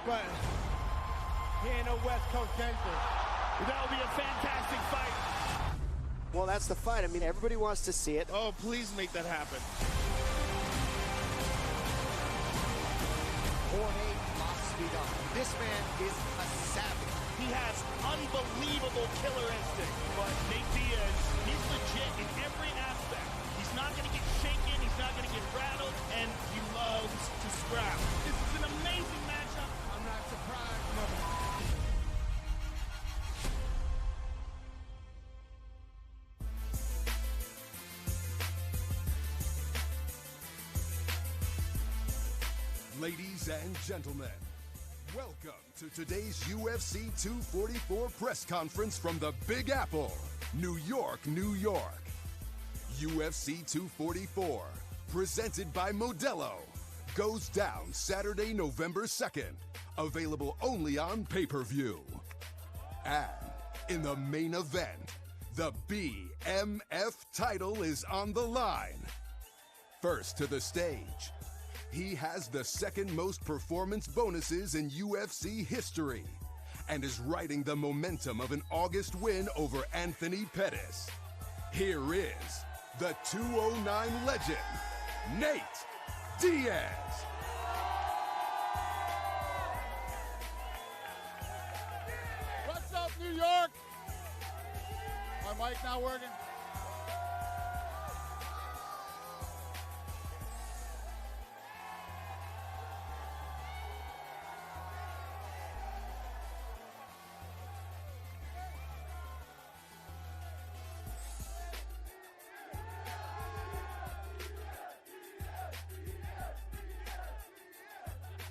but he ain't no West Coast gangster. That will be a fantastic fight. Well, that's the fight. I mean, everybody wants to see it. Oh, please make that happen. Jorge Masvidal. This man is a savage. He has unbelievable killer instinct. But Nate Diaz, he's legit in every aspect. He's not going to get shaken. He's not going to get rattled. And he loves to scrap. This is an amazing matchup. I'm not surprised, mother. Ladies and gentlemen, welcome to today's UFC 244 press conference from the Big Apple, New York, New York. UFC 244, presented by Modelo, goes down Saturday, November 2nd, available only on pay-per-view. And in the main event, the BMF title is on the line. First to the stage, he has the second most performance bonuses in UFC history and is riding the momentum of an August win over Anthony Pettis. Here is the 209 legend, Nate Diaz. What's up, New York? My mic not working?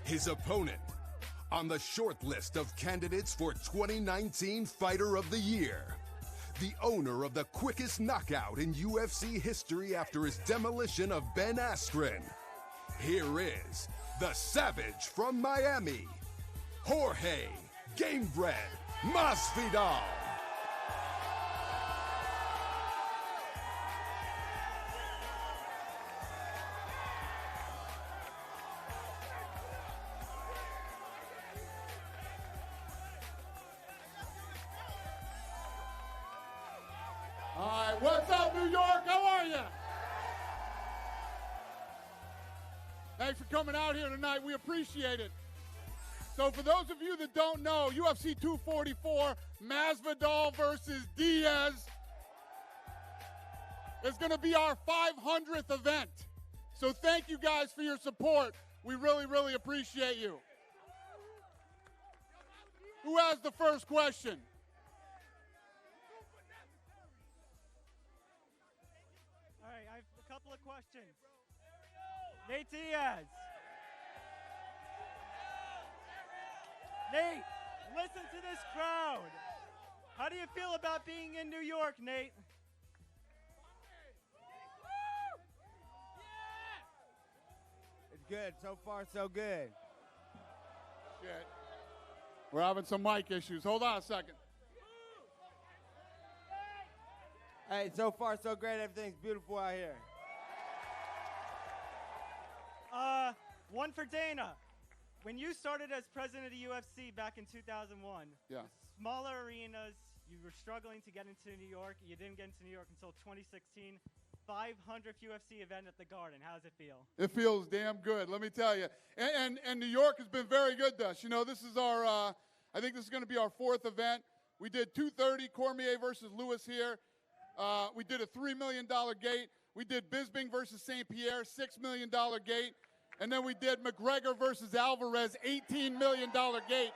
His opponent on the short list of candidates for 2019 Fighter of the Year, the owner of the quickest knockout in UFC history after his demolition of Ben Askren. Here is the Savage from Miami, Jorge Gamebred Masvidal. All right, what's up, New York? How are you? Thanks for coming out here tonight. We appreciate it. So for those of you that don't know, UFC 244, Masvidal versus Diaz is going to be our 500th event. So thank you guys for your support. We really, really appreciate you. Who has the first question? All right, I have a couple of questions. Nate Diaz. Nate, listen to this crowd. How do you feel about being in New York, Nate? It's good. So far, so good. Shit. We're having some mic issues. Hold on a second. Hey, so far, so great. Everything's beautiful out here. One for Dana. When you started as president of the UFC back in 2001, Yeah. smaller arenas, you were struggling to get into New York. You didn't get into New York until 2016. 500th UFC event at the Garden. How does it feel? It feels damn good, let me tell you. And New York has been very good to us. You know, this is our, I think this is going to be our 4th event. We did 230 Cormier versus Lewis here. We did a $3 million gate. We did Bisping versus St. Pierre, $6 million gate. And then we did McGregor versus Alvarez, $18 million gate.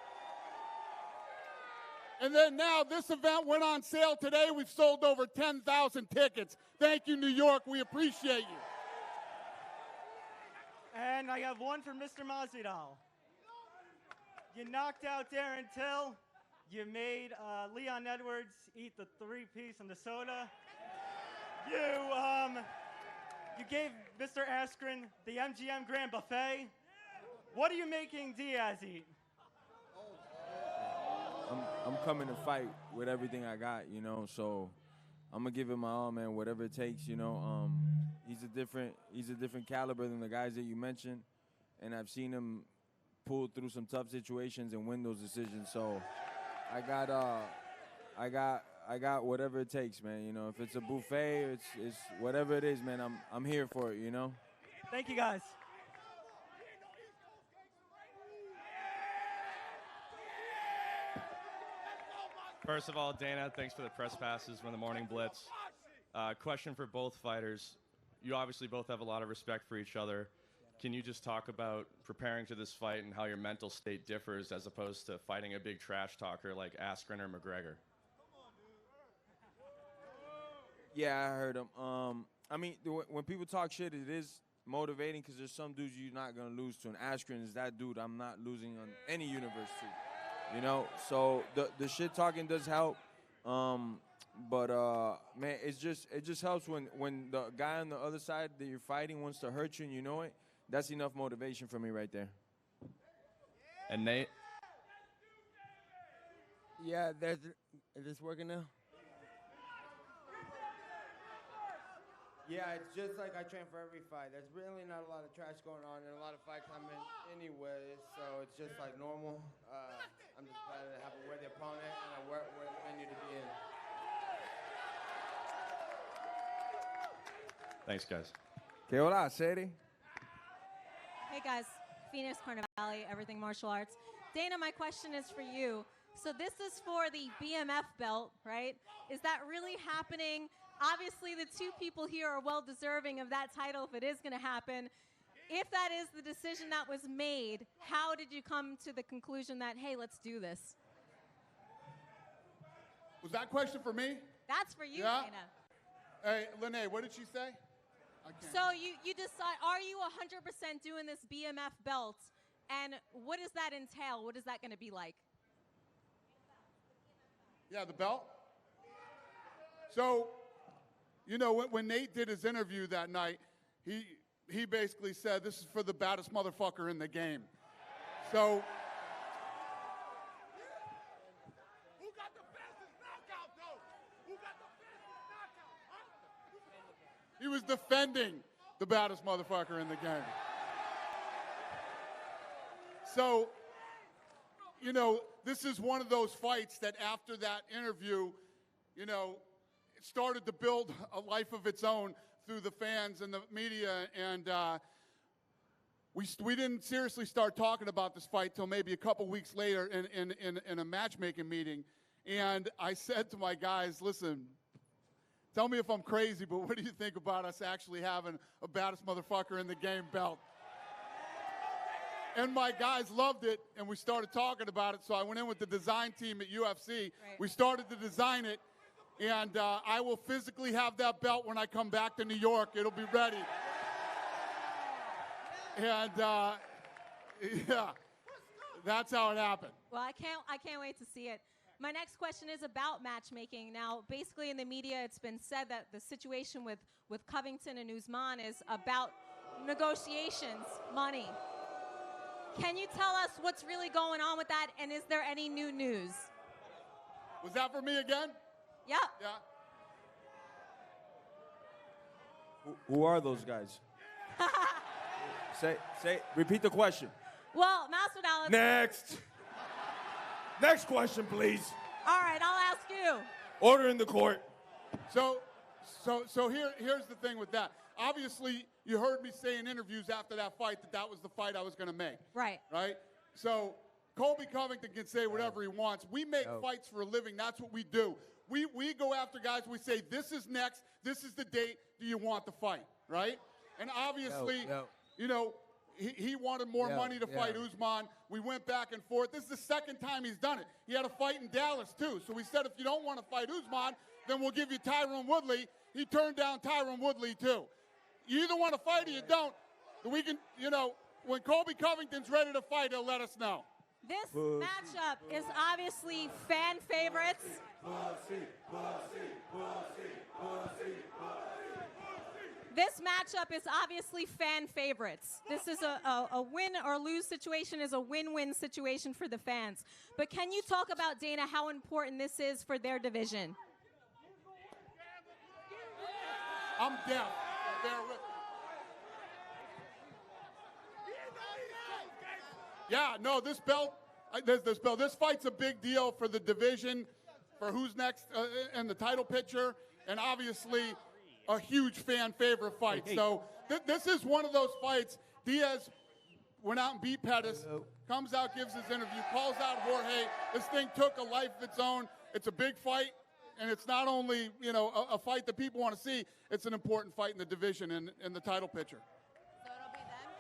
And then now this event went on sale today. We've sold over 10,000 tickets. Thank you, New York. We appreciate you. And I have one for Mr. Masvidal. You knocked out Darren Till. You made Leon Edwards eat the 3-piece and the soda. You gave Mr. Askren the MGM Grand Buffet. What are you making Diaz eat? I'm coming to fight with everything I got, you know, so I'm gonna give it my all, man, whatever it takes, you know. He's a different caliber than the guys that you mentioned, and I've seen him pull through some tough situations and win those decisions. So I got whatever it takes, man. You know, if it's a buffet, it's whatever it is, man. I'm here for it. You know. Thank you, guys. First of all, Dana, thanks for the press passes from the Morning Blitz. Question for both fighters. You obviously both have a lot of respect for each other. Can you just talk about preparing to this fight and how your mental state differs as opposed to fighting a big trash talker like Askren or McGregor? Yeah, I heard him. I mean, when people talk shit, it is motivating because there's some dudes you're not going to lose to. And Askren is that dude I'm not losing on any universe to. You know? So the shit talking does help. But man, it just helps when the guy on the other side that you're fighting wants to hurt you and you know it. That's enough motivation for me right there. And Nate? Yeah, is this working now? Yeah, it's just like I train for every fight. There's really not a lot of trash going on in a lot of fights I'm in anyway, so it's just like normal. I'm just glad to have a worthy opponent and a worthy venue to be in. Thanks, guys. Que hola, Sadie? Hey guys, Phoenix Corner Valley, Everything Martial Arts. Dana, my question is for you. So this is for the BMF belt, right? Is that really happening? Obviously, the two people here are well deserving of that title if it is going to happen. If that is the decision that was made, how did you come to the conclusion that, hey, let's do this? Was that question for me? That's for you, Yeah? Dana. Hey, Lene, what did she say? I can't. So you decide, are you 100% doing this BMF belt? And what does that entail? What is that going to be like? Yeah, the belt. So, you know, when Nate did his interview that night, he basically said, this is for the baddest motherfucker in the game. So, Who got the fastest knockout, though? Who got the fastest knockout? he was defending the baddest motherfucker in the game. So, you know, this is one of those fights that after that interview, you know, it started to build a life of its own through the fans and the media. And we didn't seriously start talking about this fight till maybe a couple weeks later in a matchmaking meeting. And I said to my guys, listen, tell me if I'm crazy, but what do you think about us actually having a baddest motherfucker in the game belt? And my guys loved it, and we started talking about it. So I went in with the design team at UFC. Right. We started to design it, and I will physically have that belt when I come back to New York. It'll be ready. And yeah, that's how it happened. Well, I can't wait to see it. My next question is about matchmaking. Now, basically in the media, it's been said that the situation with Covington and Usman is about negotiations, money. Can you tell us what's really going on with that, and is there any new news? Was that for me again? Yep. Yeah. Who are those guys? Repeat the question. Well, Masvidal. Next. Next question, please. All right, I'll ask you. Order in the court. So here's the thing with that. Obviously, you heard me say in interviews after that fight that was the fight I was going to make. Right. Right? So Colby Covington can say whatever he wants. We make fights for a living. That's what we do. We go after guys. We say, this is next. This is the date. Do you want the fight? Right? And obviously, you know, he wanted more money to fight Usman. We went back and forth. This is the second time he's done it. He had a fight in Dallas, too. So we said, if you don't want to fight Usman, then we'll give you Tyron Woodley. He turned down Tyron Woodley, too. You either want to fight or you don't. We can, you know, when Colby Covington's ready to fight, he'll let us know. This matchup is obviously fan favorites. This matchup is obviously fan favorites. This is a win or lose situation, is a win-win situation for the fans. But can you talk about, Dana, how important this is for their division? I'm deaf. Bear with me. Yeah, no, this fight's a big deal for the division, for who's next and the title picture, and obviously a huge fan favorite fight. So this is one of those fights. Diaz went out and beat Pettis, comes out, gives his interview, calls out Jorge. This thing took a life of its own. It's a big fight, and it's not only, you know, a fight that people want to see, it's an important fight in the division and in the title picture. So it'll be them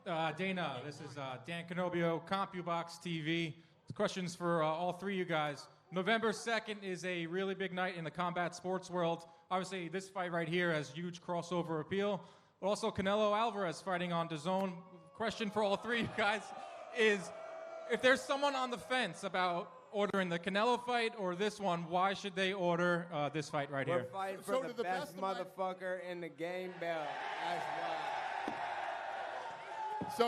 and then you. Dana, this is Dan Canobio, CompuBox TV. Questions for all three of you guys. November 2nd is a really big night in the combat sports world. Obviously, this fight right here has huge crossover appeal. But also, Canelo Alvarez fighting on DAZN. Question for all three of you guys is, if there's someone on the fence about ordering the Canelo fight or this one, why should they order this fight right here? We're fighting for the best motherfucker in the game belt. That's why.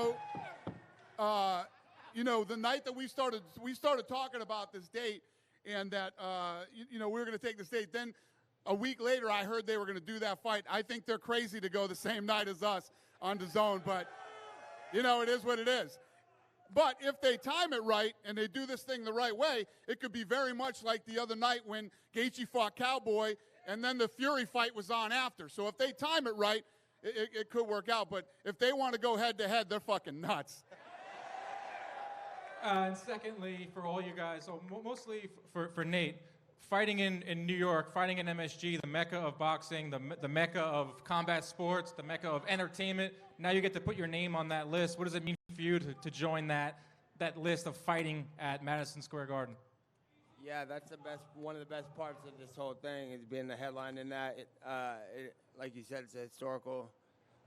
So, you know, the night that we started talking about this date, and that you know, we were going to take this date. Then a week later, I heard they were going to do that fight. I think they're crazy to go the same night as us on DAZN, but you know, it is what it is. But if they time it right and they do this thing the right way, it could be very much like the other night when Gaethje fought Cowboy, and then the Fury fight was on after. So if they time it right, it could work out. But if they want to go head-to-head, they're fucking nuts. And secondly, for all you guys, so mostly for Nate, fighting in New York, fighting in MSG, the mecca of boxing, the mecca of combat sports, the mecca of entertainment. Now you get to put your name on that list. What does it mean for you to join that list of fighting at Madison Square Garden? Yeah, that's one of the best parts of this whole thing is being the headline in that. Like you said, it's a historical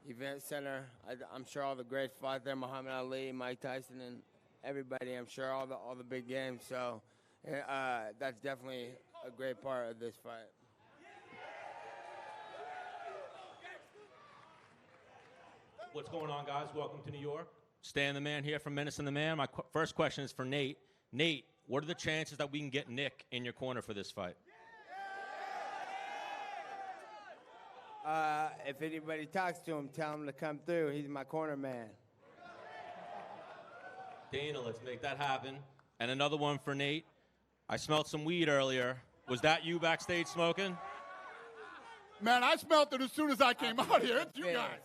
event center. I'm sure all the greats fought there, Muhammad Ali, Mike Tyson, and everybody. I'm sure all the big games. So that's definitely a great part of this fight. What's going on, guys? Welcome to New York. Stan the Man here from Menace and the Man. My first question is for Nate. Nate, what are the chances that we can get Nick in your corner for this fight? If anybody talks to him, tell him to come through. He's my corner man. Dana, let's make that happen. And another one for Nate. I smelled some weed earlier. Was that you backstage smoking? Man, I smelled it as soon as I came out here. It's you guys.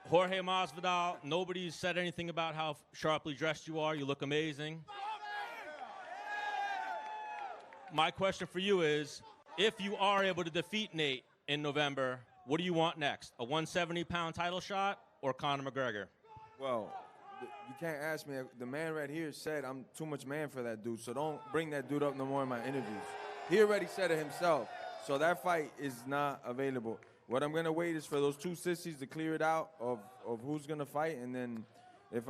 Jorge Masvidal, nobody said anything about how sharply dressed you are. You look amazing. My question for you is, if you are able to defeat Nate in November, what do you want next? A 170-pound title shot or Conor McGregor? Well, you can't ask me. The man right here said I'm too much man for that dude, so don't bring that dude up no more in my interviews. He already said it himself, so that fight is not available. What I'm going to wait is for those two sissies to clear it out of who's going to fight, and then if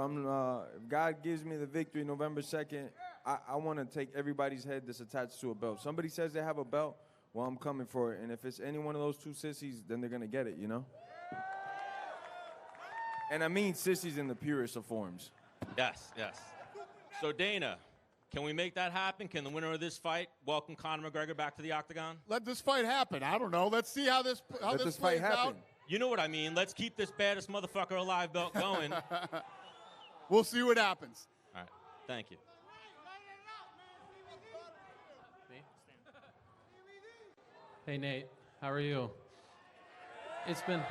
God gives me the victory November 2nd, I want to take everybody's head that's attached to a belt. Somebody says they have a belt, well, I'm coming for it. And if it's any one of those two sissies, then they're going to get it, you know? And I mean sissies in the purest of forms. Yes, yes. So, Dana, can we make that happen? Can the winner of this fight welcome Conor McGregor back to the octagon? Let this fight happen. I don't know. Let's see how this fight happen. out. You know what I mean. Let's keep this baddest motherfucker alive belt going. We'll see what happens. All right. Thank you. Hey Nate, how are you? It's been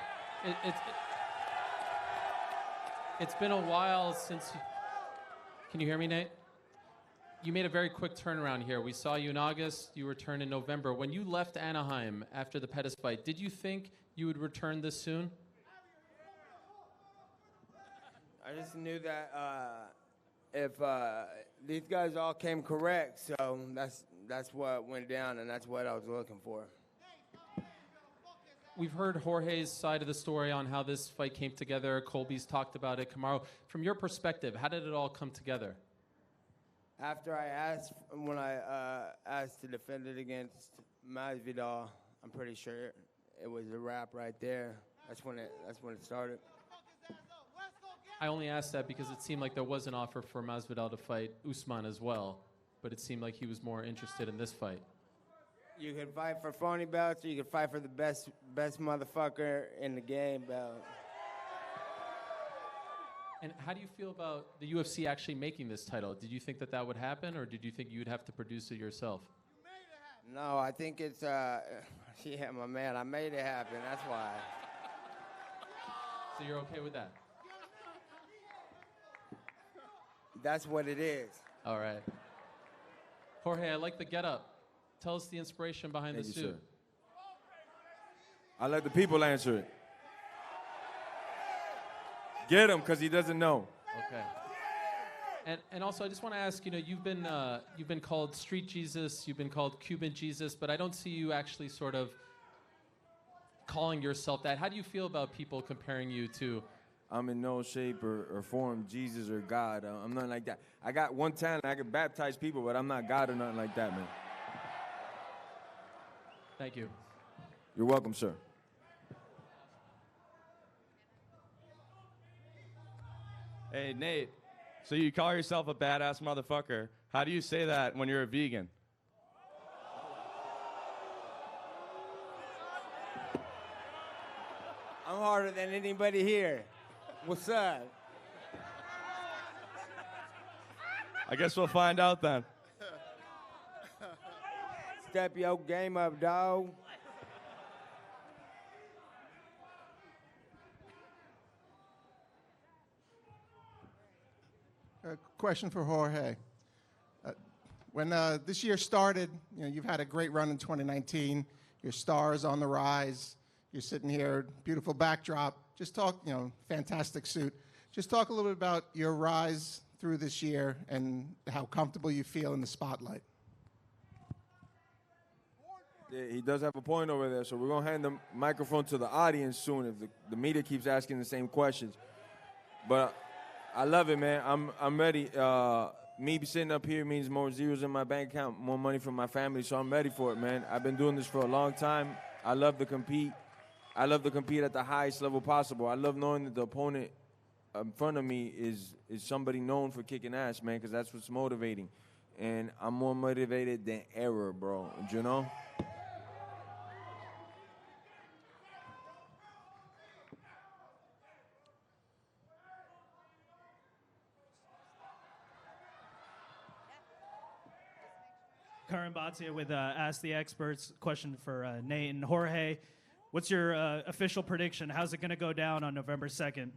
it's been a while since. Can you hear me, Nate? You made a very quick turnaround here. We saw you in August. You returned in November. When you left Anaheim after the Pettis fight, did you think you would return this soon? I just knew that if these guys all came correct, so that's what went down, and that's what I was looking for. We've heard Jorge's side of the story on how this fight came together. Colby's talked about it. Kamaru, from your perspective, how did it all come together? After I asked, when I asked to defend it against Masvidal, I'm pretty sure it was a wrap right there. That's when it started. I only asked that because it seemed like there was an offer for Masvidal to fight Usman as well, but it seemed like he was more interested in this fight. You can fight for phony belts, or you can fight for the best motherfucker in the game belt. And how do you feel about the UFC actually making this title? Did you think that that would happen, or did you think you'd have to produce it yourself? No, I think it's, yeah, my man, I made it happen. That's why. So you're okay with that? That's what it is. All right. Jorge, I like the getup. Tell us the inspiration behind Thank the you, suit. sir. I let the people answer it. Get him, because he doesn't know. Okay. And also, I just want to ask, you've been called Street Jesus, you've been called Cuban Jesus, but I don't see you actually sort of calling yourself that. How do you feel about people comparing you to? I'm in no shape or form Jesus or God. I'm nothing like that. I got one talent. I can baptize people, but I'm not God or nothing like that, man. Thank you. You're welcome, sir. Hey, Nate. So you call yourself a badass motherfucker. How do you say that when you're a vegan? I'm harder than anybody here. What's up? I guess we'll find out then. Step your game up, dog. A question for Jorge. When this year started, you've had a great run in 2019. Your star is on the rise. You're sitting here, beautiful backdrop. Just talk, fantastic suit. Just talk a little bit about your rise through this year and how comfortable you feel in the spotlight. Yeah, he does have a point over there, so we're going to hand the microphone to the audience soon if the media keeps asking the same questions. But I love it, man. I'm ready. Me sitting up here means more zeros in my bank account, more money from my family, so I'm ready for it, man. I've been doing this for a long time. I love to compete. I love to compete at the highest level possible. I love knowing that the opponent in front of me is somebody known for kicking ass, man, because that's what's motivating. And I'm more motivated than ever, bro. You know? Karan Bhatia with Ask the Experts. Question for Nate and Jorge. What's your official prediction? How's it going to go down on November 2nd?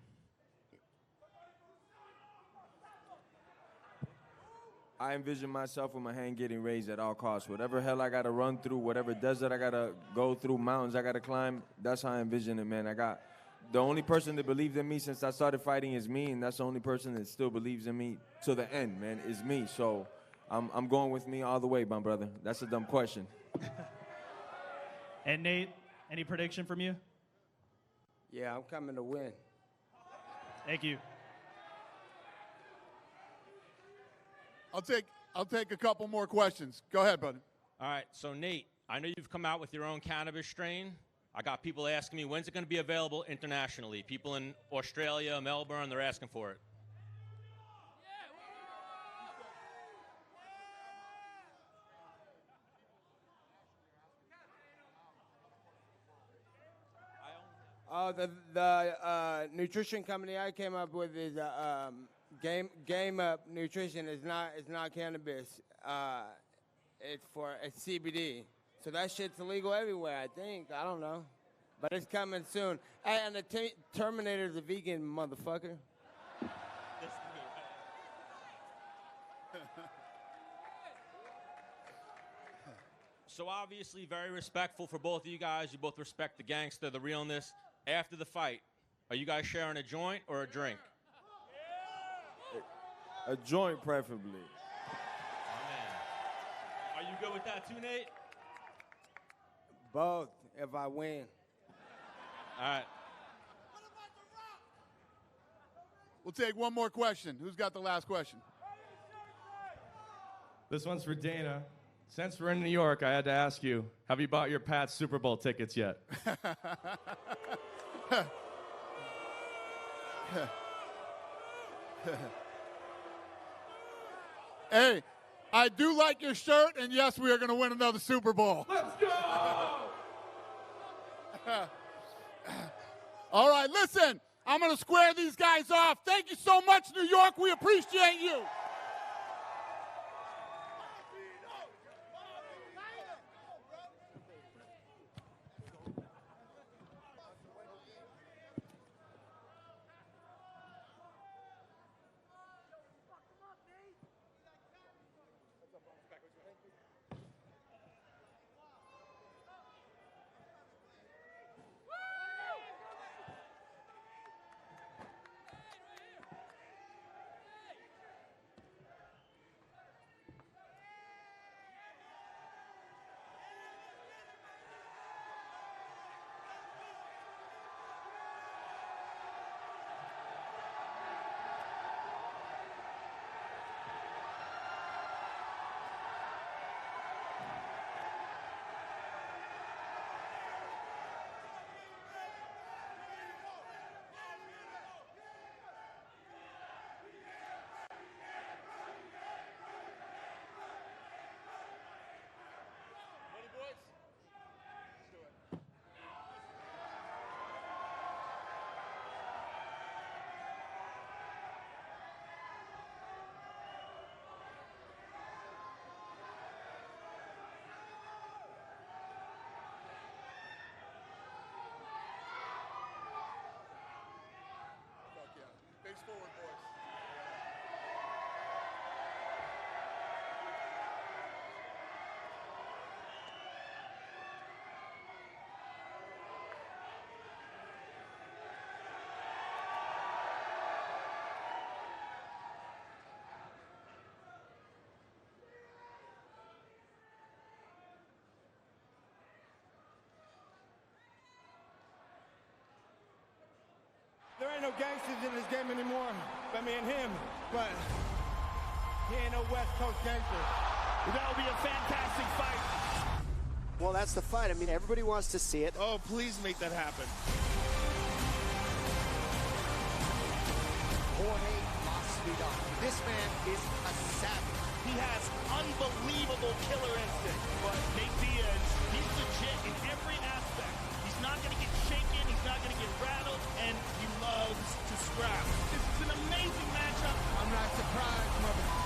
I envision myself with my hand getting raised at all costs. Whatever hell I got to run through, whatever desert I got to go through, mountains I got to climb, that's how I envision it, man. The only person that believed in me since I started fighting is me, and that's the only person that still believes in me to the end, man, is me. So I'm going with me all the way, my brother. That's a dumb question. And Nate, any prediction from you? Yeah, I'm coming to win. Thank you. I'll take a couple more questions. Go ahead, buddy. All right, so Nate, I know you've come out with your own cannabis strain. I got people asking me, when's it going to be available internationally? People in Australia, Melbourne, they're asking for it. Oh, the nutrition company I came up with is Game Up Nutrition. Is not cannabis. It's CBD. So that shit's illegal everywhere, I think. I don't know, but it's coming soon. Hey, and the Terminator's a vegan, motherfucker. So obviously very respectful for both of you guys. You both respect the gangster, the realness. After the fight, are you guys sharing a joint or a drink? A joint, preferably. Are you good with that too, Nate? Both, if I win. All right. We'll take one more question. Who's got the last question? This one's for Dana. Since we're in New York, I had to ask you, have you bought your Pats Super Bowl tickets yet? Hey, I do like your shirt, and yes, we are going to win another Super Bowl. Let's go! All right, listen, I'm going to square these guys off. Thank you so much, New York. We appreciate you. Face forward, boys. There ain't no gangsters in this game anymore. I mean, him, but he ain't no West Coast gangster. That'll be a fantastic fight. Well, that's the fight. I mean, everybody wants to see it. Oh, please make that happen. Jorge Masvidal. This man is a savage. He has unbelievable killer instinct. But Nate Diaz, he's legit in every aspect. He's not going to get shaken. He's not going to get rattled. And he loves to scrap. This is an amazing matchup. I'm not surprised, motherfucker.